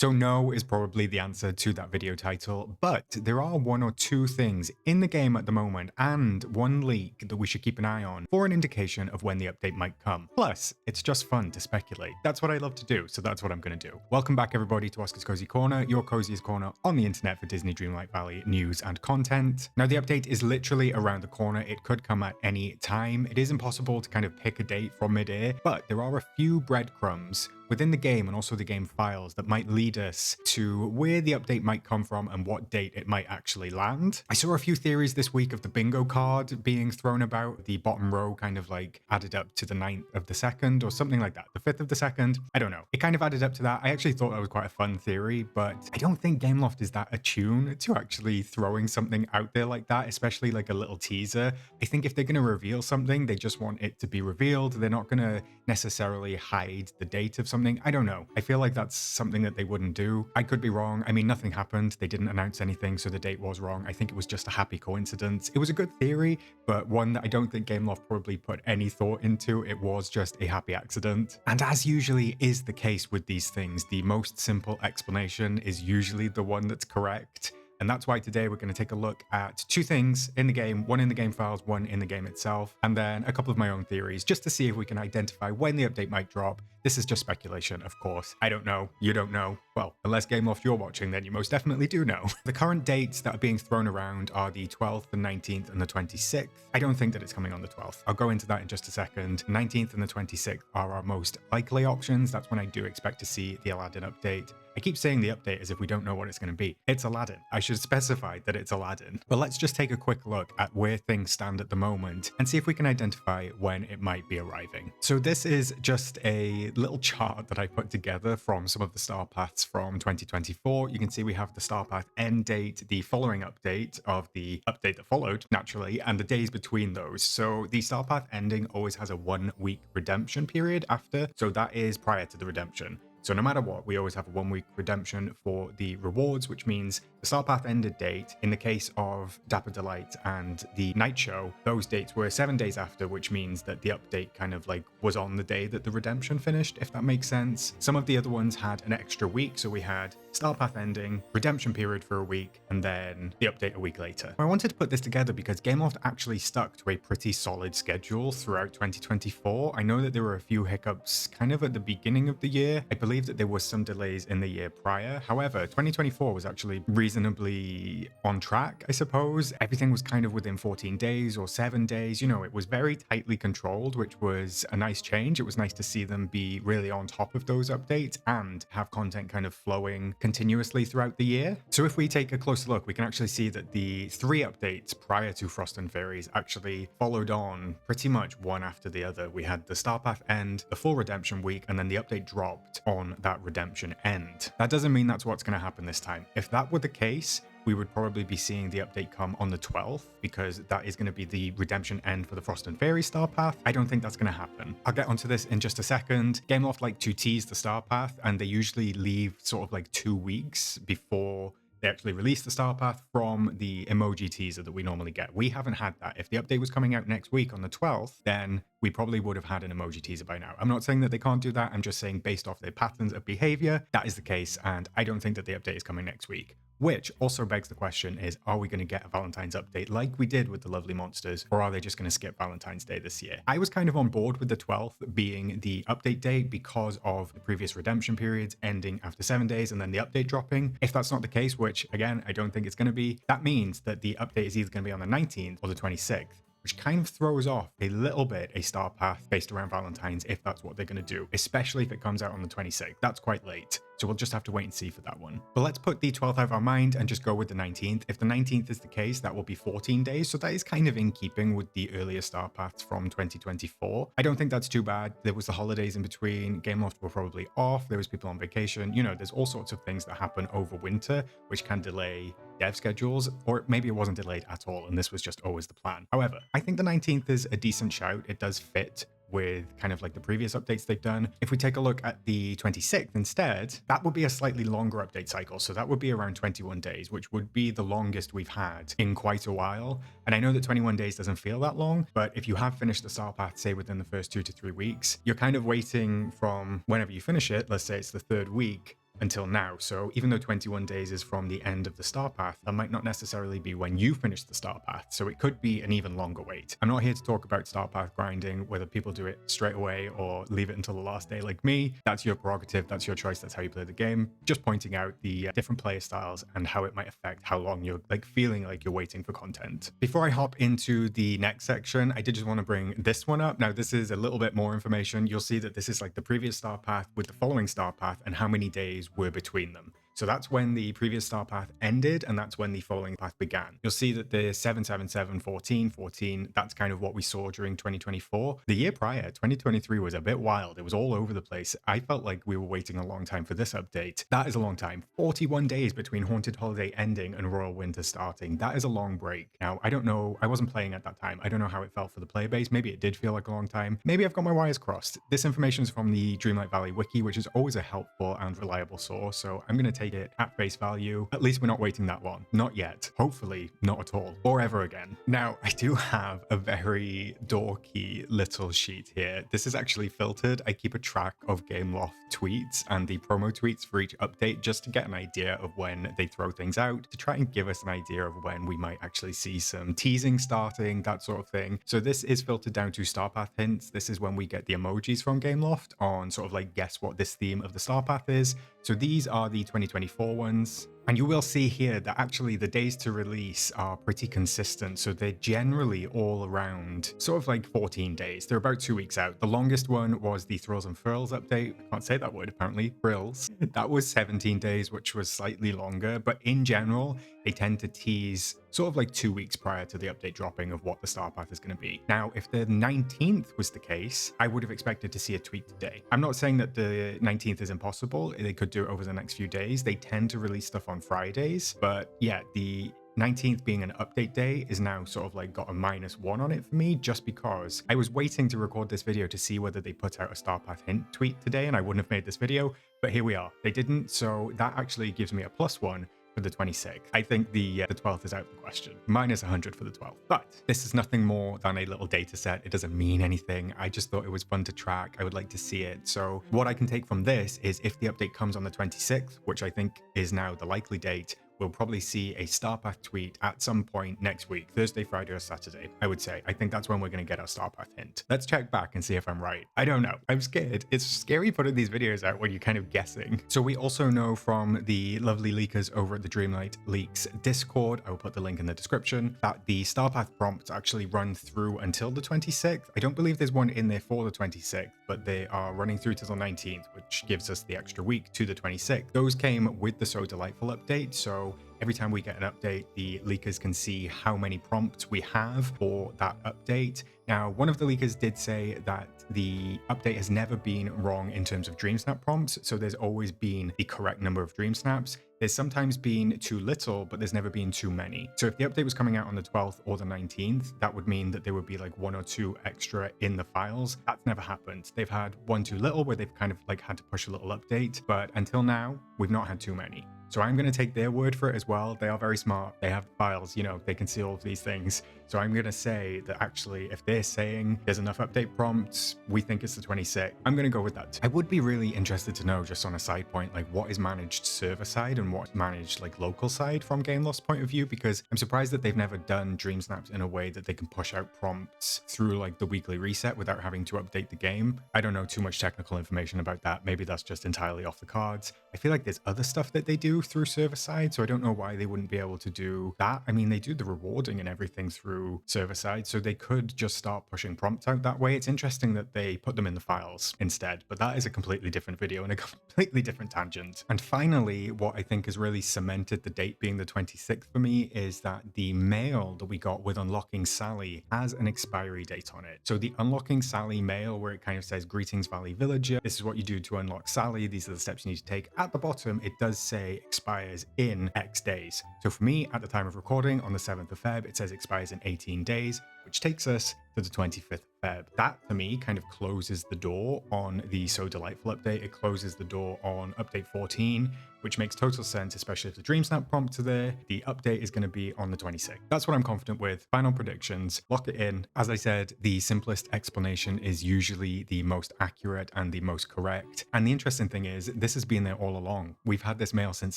So no is probably the answer to that video title, but there are one or two things in the game at the moment and one leak that we should keep an eye on for an indication of when the update might come. Plus, it's just fun to speculate. That's what I love to do, so that's what I'm going to do. Welcome back everybody to Oscar's Cozy Corner, your coziest corner on the internet for Disney Dreamlight Valley news and content. Now the update is literally around the corner. It could come at any time. It is impossible to kind of pick a date from mid-air, but there are a few breadcrumbs within the game and also the game files that might lead us to where the update might come from and what date it might actually land. I saw a few theories this week of the bingo card being thrown about, the bottom row kind of like added up to the 9th of the 2nd or something like that, the 5th of the 2nd. I don't know. It kind of added up to that. I actually thought that was quite a fun theory, but I don't think Gameloft is that attuned to actually throwing something out there like that, especially like a little teaser. I think if they're going to reveal something, they just want it to be revealed. They're not going to necessarily hide the date of something. I don't know. I feel like that's something that they wouldn't do. I could be wrong. I mean, nothing happened. They didn't announce anything, so the date was wrong. I think it was just a happy coincidence. It was a good theory, but one that I don't think Gameloft probably put any thought into. It was just a happy accident. And as usually is the case with these things, the most simple explanation is usually the one that's correct. And that's why today we're going to take a look at two things in the game, one in the game files, one in the game itself, and then a couple of my own theories just to see if we can identify when the update might drop. This is just speculation, of course. I don't know. You don't know. Well, unless Gameloft you're watching, then you most definitely do know. The current dates that are being thrown around are the 12th, the 19th, and the 26th. I don't think that it's coming on the 12th. I'll go into that in just a second. 19th and the 26th are our most likely options. That's when I do expect to see the Aladdin update. I keep saying the update as if we don't know what it's going to be. It's Aladdin. I should specify that it's Aladdin. But let's just take a quick look at where things stand at the moment and see if we can identify when it might be arriving. So this is just a little chart that I put together from some of the star paths from 2024. You can see we have the star path end date, the following update of the update that followed, naturally, and the days between those. So the star path ending always has a 1-week redemption period after. So that is prior to the redemption. So no matter what, we always have a 1-week redemption for the rewards, which means the Star Path ended date, in the case of Dapper Delight and the Night Show, those dates were 7 days after, which means that the update kind of like was on the day that the redemption finished, if that makes sense. Some of the other ones had an extra week, so we had Star Path ending, redemption period for a week, and then the update a week later. I wanted to put this together because Gameloft actually stuck to a pretty solid schedule throughout 2024. I know that there were a few hiccups kind of at the beginning of the year. I believe that there was some delays in the year prior. However, 2024 was actually reasonably on track, I suppose. Everything was kind of within 14 days or 7 days. You know, it was very tightly controlled, which was a nice change. It was nice to see them be really on top of those updates and have content kind of flowing continuously throughout the year. So if we take a closer look, we can actually see that the 3 updates prior to Frost and Fairies actually followed on pretty much one after the other. We had the Star Path end, the full redemption week, and then the update dropped on that redemption end. That doesn't mean that's what's going to happen this time. If that were the case, we would probably be seeing the update come on the 12th because that is going to be the redemption end for the Frost and Fairy Star Path. I don't think that's going to happen. I'll get onto this in just a second. Gameloft like to tease the Star Path, and they usually leave sort of like 2 weeks before they actually release the Star Path from the emoji teaser that we normally get. We haven't had that. If the update was coming out next week on the 12th, then we probably would have had an emoji teaser by now. I'm not saying that they can't do that. I'm just saying based off their patterns of behavior, that is the case. And I don't think that the update is coming next week. Which also begs the question is, are we going to get a Valentine's update like we did with the Lovely Monsters, or are they just going to skip Valentine's Day this year? I was kind of on board with the 12th being the update date because of the previous redemption periods ending after 7 days and then the update dropping. If that's not the case, which again, I don't think it's going to be, that means that the update is either going to be on the 19th or the 26th. Which kind of throws off a little bit a star path based around Valentine's if that's what they're going to do, especially if it comes out on the 26th. That's quite late. So we'll just have to wait and see for that one. But let's put the 12th out of our mind and just go with the 19th. If the 19th is the case, that will be 14 days. So that is kind of in keeping with the earlier star paths from 2024. I don't think that's too bad. There was the holidays in between. Gameloft were probably off. There was people on vacation. You know, there's all sorts of things that happen over winter, which can delay dev schedules, or maybe it wasn't delayed at all, and this was just always the plan. However, I think the 19th is a decent shout. It does fit with kind of like the previous updates they've done. If we take a look at the 26th instead, that would be a slightly longer update cycle. So that would be around 21 days, which would be the longest we've had in quite a while. And I know that 21 days doesn't feel that long, but if you have finished the Star Path, say within the first 2 to 3 weeks, you're kind of waiting from whenever you finish it, let's say it's the 3rd week, until now. So even though 21 days is from the end of the star path, that might not necessarily be when you finish the star path. So it could be an even longer wait. I'm not here to talk about star path grinding, whether people do it straight away or leave it until the last day like me. That's your prerogative, that's your choice, that's how you play the game. Just pointing out the different player styles and how it might affect how long you're like feeling like you're waiting for content. Before I hop into the next section, I did just want to bring this one up. Now, this is a little bit more information. You'll see that this is like the previous star path with the following star path and how many days were between them. So that's when the previous star path ended, and that's when the following path began. You'll see that the 777, 14, 14, that's kind of what we saw during 2024. The year prior, 2023, was a bit wild. It was all over the place. I felt like we were waiting a long time for this update. That is a long time. 41 days between Haunted Holiday ending and Royal Winter starting. That is a long break. Now, I don't know. I wasn't playing at that time. I don't know how it felt for the player base. Maybe it did feel like a long time. Maybe I've got my wires crossed. This information is from the Dreamlight Valley wiki, which is always a helpful and reliable source. So I'm going to take it at face value. At least we're not waiting that long. Not yet. Hopefully not at all. Or ever again. Now, I do have a very dorky little sheet here. This is actually filtered. I keep a track of Gameloft tweets and the promo tweets for each update just to get an idea of when they throw things out, to try and give us an idea of when we might actually see some teasing starting, that sort of thing. So this is filtered down to star path hints. This is when we get the emojis from Gameloft on sort of like guess what this theme of the star path is. So these are the 2024 ones. And you will see here that actually the days to release are pretty consistent. So they're generally all around sort of like 14 days. They're about 2 weeks out. The longest one was the Thrills and Frills update. I can't say that word apparently. Frills. That was 17 days, which was slightly longer. But in general, they tend to tease sort of like 2 weeks prior to the update dropping of what the star path is going to be. Now, if the 19th was the case, I would have expected to see a tweet today. I'm not saying that the 19th is impossible. They could do it over the next few days. They tend to release stuff on Fridays, but yeah, the 19th being an update day is now sort of like got a -1 on it for me, just because I was waiting to record this video to see whether they put out a star path hint tweet today, and I wouldn't have made this video, but here we are. They didn't, so that actually gives me a +1 for the 26th. I think the 12th is out of the question. -100 for the 12th. But this is nothing more than a little data set. It doesn't mean anything. I just thought it was fun to track. I would like to see it. So what I can take from this is if the update comes on the 26th, which I think is now the likely date, we'll probably see a star path tweet at some point next week, Thursday, Friday, or Saturday, I would say. I think that's when we're going to get our star path hint. Let's check back and see if I'm right. I don't know. I'm scared. It's scary putting these videos out when you're kind of guessing. So we also know from the lovely leakers over at the Dreamlight Leaks Discord, I will put the link in the description, that the star path prompts actually run through until the 26th. I don't believe there's one in there for the 26th, but they are running through till the 19th, which gives us the extra week to the 26th. Those came with the So Delightful update, so every time we get an update, the leakers can see how many prompts we have for that update. Now, one of the leakers did say that the update has never been wrong in terms of DreamSnap prompts, so there's always been the correct number of DreamSnaps. There's sometimes been too little, but there's never been too many. So if the update was coming out on the 12th or the 19th, that would mean that there would be like 1 or 2 extra in the files. That's never happened. They've had 1 too little where they've kind of like had to push a little update, but until now, we've not had too many. So I'm going to take their word for it as well. They are very smart. They have files, you know, they can see all of these things. So I'm going to say that actually, if they're saying there's enough update prompts, we think it's the 26th. I'm going to go with that. I would be really interested to know, just on a side point, like what is managed server side and what's managed like local side from Gameloft's point of view, because I'm surprised that they've never done DreamSnaps in a way that they can push out prompts through like the weekly reset without having to update the game. I don't know too much technical information about that. Maybe that's just entirely off the cards. I feel like there's other stuff that they do through server side, so I don't know why they wouldn't be able to do that. I mean, they do the rewarding and everything through server side, so they could just start pushing prompts out that way. It's interesting that they put them in the files instead, but that is a completely different video and a completely different tangent. And finally, what I think has really cemented the date being the 26th for me is that the mail that we got with Unlocking Sally has an expiry date on it. So the Unlocking Sally mail, where it kind of says, "Greetings Valley Villager, this is what you do to unlock Sally, these are the steps you need to take." At the bottom, it does say expires in X days. So for me, at the time of recording on the 7th of Feb, it says expires in 18 days. which takes us to the 25th of Feb. That, to me, kind of closes the door on the So Delightful update. It closes the door on update 14, which makes total sense, especially if the DreamSnap prompts are there. The update is going to be on the 26th. That's what I'm confident with. Final predictions, lock it in. As I said, the simplest explanation is usually the most accurate and the most correct. And the interesting thing is, this has been there all along. We've had this mail since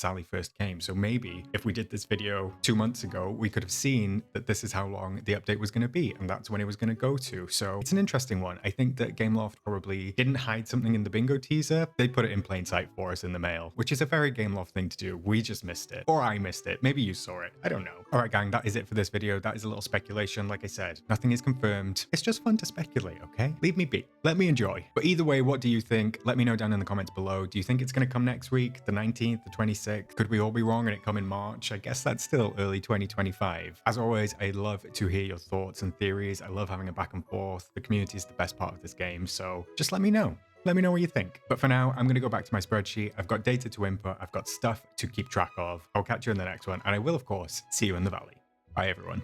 Sally first came. So maybe if we did this video 2 months ago, we could have seen that this is how long the update was going to be. And that's when it was going to go to. So it's an interesting one. I think that Gameloft probably didn't hide something in the bingo teaser. They put it in plain sight for us in the mail, which is a very Gameloft thing to do. We just missed it. Or I missed it. Maybe you saw it. I don't know. All right, gang, that is it for this video. That is a little speculation. Like I said, nothing is confirmed. It's just fun to speculate, okay? Leave me be. Let me enjoy. But either way, what do you think? Let me know down in the comments below. Do you think it's going to come next week? The 19th, the 26th? Could we all be wrong and it come in March? I guess that's still early 2025. As always, I love to hear your thoughts and theories. I love having a back and forth. The community is the best part of this game, so just let me know. Let me know what you think. But for now, I'm going to go back to my spreadsheet. I've got data to input. I've got stuff to keep track of. I'll catch you in the next one. And I will, of course, see you in the valley. Bye, everyone.